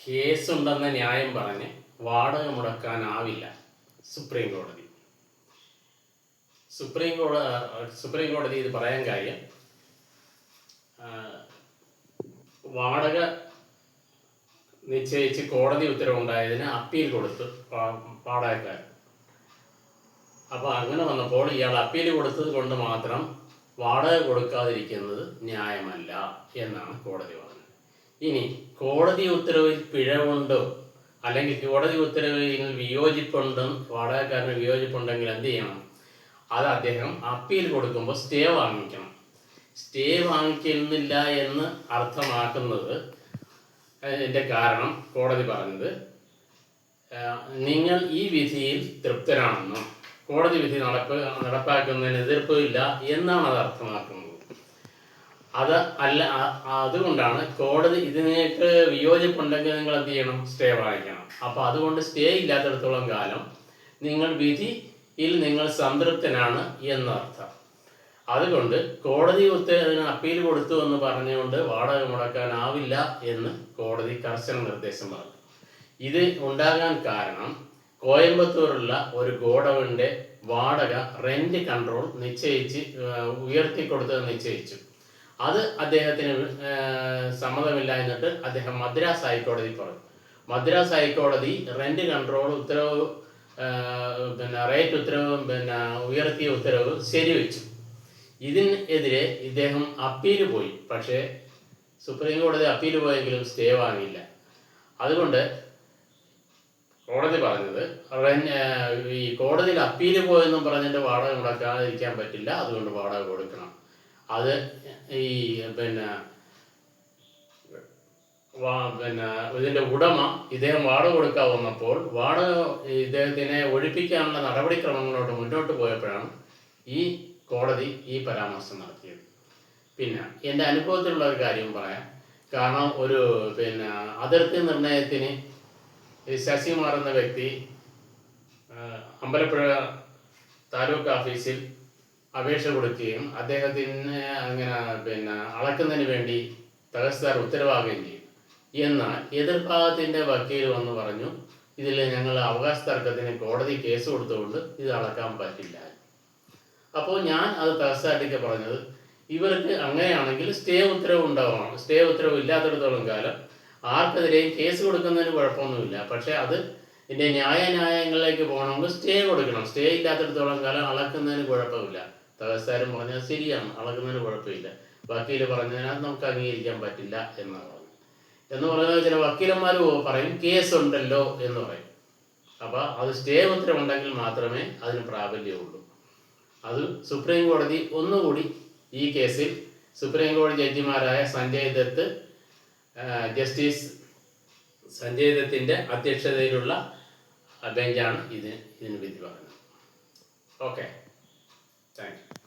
കേസുണ്ടെന്ന ന്യായം പറഞ്ഞ് വാടക മുടക്കാനാവില്ല. സുപ്രീം കോടതി സുപ്രീം കോടതി ഇത് പറയാൻ കാര്യം, വാടക നിശ്ചയിച്ച് കോടതി ഉത്തരവുണ്ടായതിന് അപ്പീൽ കൊടുത്തു വാടകക്കാരൻ. അപ്പോൾ അങ്ങനെ വന്നപ്പോൾ ഇയാൾ അപ്പീൽ കൊടുത്തത് കൊണ്ട് മാത്രം വാടക കൊടുക്കാതിരിക്കുന്നത് ന്യായമല്ല എന്നാണ് കോടതി പറഞ്ഞത്. ഇനി കോടതി ഉത്തരവിൽ പിഴവുണ്ടോ, അല്ലെങ്കിൽ കോടതി ഉത്തരവിൽ വിയോജിപ്പുണ്ടെന്ന് വാടകക്കാരന് വിയോജിപ്പുണ്ടെങ്കിൽ എന്ത് ചെയ്യണം? അത് അദ്ദേഹം അപ്പീൽ കൊടുക്കുമ്പോൾ സ്റ്റേ വാങ്ങിക്കണം. സ്റ്റേ വാങ്ങിക്കുന്നില്ല എന്ന് അർത്ഥമാക്കുന്നത് ഇതിൻ്റെ കാരണം കോടതി പറഞ്ഞത്, നിങ്ങൾ ഈ വിധിയിൽ തൃപ്തരാണെന്നും കോടതി വിധി നടപ്പാക്കുന്നതിന് എതിർപ്പില്ല എന്നാണ് അത് അർത്ഥമാക്കുന്നത്. അത് അല്ല, അതുകൊണ്ടാണ് കോടതി ഇതിനേക്ക് വിയോജിപ്പുണ്ടെങ്കിൽ നിങ്ങൾ എന്ത് ചെയ്യണം? സ്റ്റേ വാങ്ങിക്കണം. അപ്പോൾ അതുകൊണ്ട് സ്റ്റേ ഇല്ലാത്തിടത്തോളം കാലം നിങ്ങൾ വിധിയിൽ നിങ്ങൾ സംതൃപ്തനാണ് എന്നർത്ഥം. അതുകൊണ്ട് കോടതി ഉത്തരവിന് അപ്പീൽ കൊടുത്തു എന്ന് പറഞ്ഞുകൊണ്ട് വാടക മുടക്കാനാവില്ല എന്ന് കോടതി കർശന നിർദ്ദേശം പറഞ്ഞു. ഇത് ഉണ്ടാകാൻ കാരണം കോയമ്പത്തൂരുള്ള ഒരു ഗോഡൌണിൻ്റെ വാടക റെന്റ് കൺട്രോൾ ഉയർത്തിക്കൊടുത്തത് നിശ്ചയിച്ചു. അത് അദ്ദേഹത്തിന് സമ്മതമില്ല എന്നിട്ട് അദ്ദേഹം മദ്രാസ് ഹൈക്കോടതി പറഞ്ഞു. മദ്രാസ് ഹൈക്കോടതി റെന്റ് കൺട്രോൾ ഉത്തരവ്, റേറ്റ് ഉത്തരവ്, ഉയർത്തിയ ഉത്തരവ് ശരിവെച്ചു. ഇതിനെതിരെ ഇദ്ദേഹം അപ്പീൽ പോയി. പക്ഷേ സുപ്രീം കോടതി അപ്പീൽ പോയെങ്കിലും സ്റ്റേ വാങ്ങിയില്ല. അതുകൊണ്ട് കോടതി പറഞ്ഞത്, ഈ കോടതിയിൽ അപ്പീൽ പോയെന്നും പറഞ്ഞിട്ട് വാടക മുടക്കാതിരിക്കാൻ പറ്റില്ല, അതുകൊണ്ട് വാടക കൊടുക്കണം. അത് ഈ ഇതിൻ്റെ ഉടമ ഇദ്ദേഹം വാടക കൊടുക്കാൻ വന്നപ്പോൾ വാടക ഇദ്ദേഹത്തിനെ ഒഴിപ്പിക്കാനുള്ള നടപടിക്രമങ്ങളോട്ട് മുന്നോട്ട് പോയപ്പോഴാണ് ഈ കോടതി ഈ പരാമർശം നടത്തിയത്. പിന്നെ എൻ്റെ അനുഭവത്തിലുള്ള ഒരു കാര്യം പറയാം. കാരണം ഒരു അതിർത്തി നിർണയത്തിന് ശശികുമാർ എന്ന വ്യക്തി അമ്പലപ്പുഴ താലൂക്ക് ഓഫീസിൽ അപേക്ഷ കൊടുക്കുകയും അദ്ദേഹത്തിന് അങ്ങനെ അളക്കുന്നതിന് വേണ്ടി തഹസിൽദാർ ഉത്തരവാകുകയും ചെയ്തു. എന്നാൽ എതിർഭാഗത്തിൻ്റെ വക്കീൽ വന്ന് പറഞ്ഞു, ഇതിൽ ഞങ്ങൾ അവകാശ തർക്കത്തിന് കോടതി കേസ് കൊടുത്തുകൊണ്ട് ഇത് അളക്കാൻ പറ്റില്ല. അപ്പോൾ ഞാൻ അത് തഹസിൽദാർക്ക് പറഞ്ഞത്, ഇവർക്ക് അങ്ങനെയാണെങ്കിൽ സ്റ്റേ ഉത്തരവ് ഉണ്ടാവണം. സ്റ്റേ ഉത്തരവ് ഇല്ലാത്തിടത്തോളം കാലം ആർക്കെതിരെയും കേസ് കൊടുക്കുന്നതിന് കുഴപ്പമൊന്നുമില്ല. പക്ഷേ അത് ഇതിൻ്റെ ന്യായങ്ങളിലേക്ക് പോകണമെങ്കിൽ സ്റ്റേ കൊടുക്കണം. സ്റ്റേ ഇല്ലാത്തിടത്തോളം കാലം അളക്കുന്നതിന് കുഴപ്പമില്ല. തഹസിൽദാരും പറഞ്ഞാൽ ശരിയാണ്, അളക്കുന്നതിന് കുഴപ്പമില്ല. വക്കീൽ പറഞ്ഞതിനാൽ നമുക്ക് അംഗീകരിക്കാൻ പറ്റില്ല എന്നാണ് പറഞ്ഞത്. എന്ന് പറയുന്നത് ചില വക്കീലന്മാർ പറയും കേസുണ്ടല്ലോ എന്ന് പറയും. അപ്പോൾ അത് സ്റ്റേ ഉത്തരവുണ്ടെങ്കിൽ മാത്രമേ അതിന് പ്രാബല്യമുള്ളൂ. അത് സുപ്രീം കോടതി ഒന്നുകൂടി ഈ കേസിൽ സുപ്രീം കോടതി ജഡ്ജിമാരായ സഞ്ജയ് ദത്ത്, ജസ്റ്റിസ് സഞ്ജയ് ദത്തിൻ്റെ അധ്യക്ഷതയിലുള്ള ബെഞ്ചാണ് ഇതിന് വിധി പറഞ്ഞത്. Okay, thank you.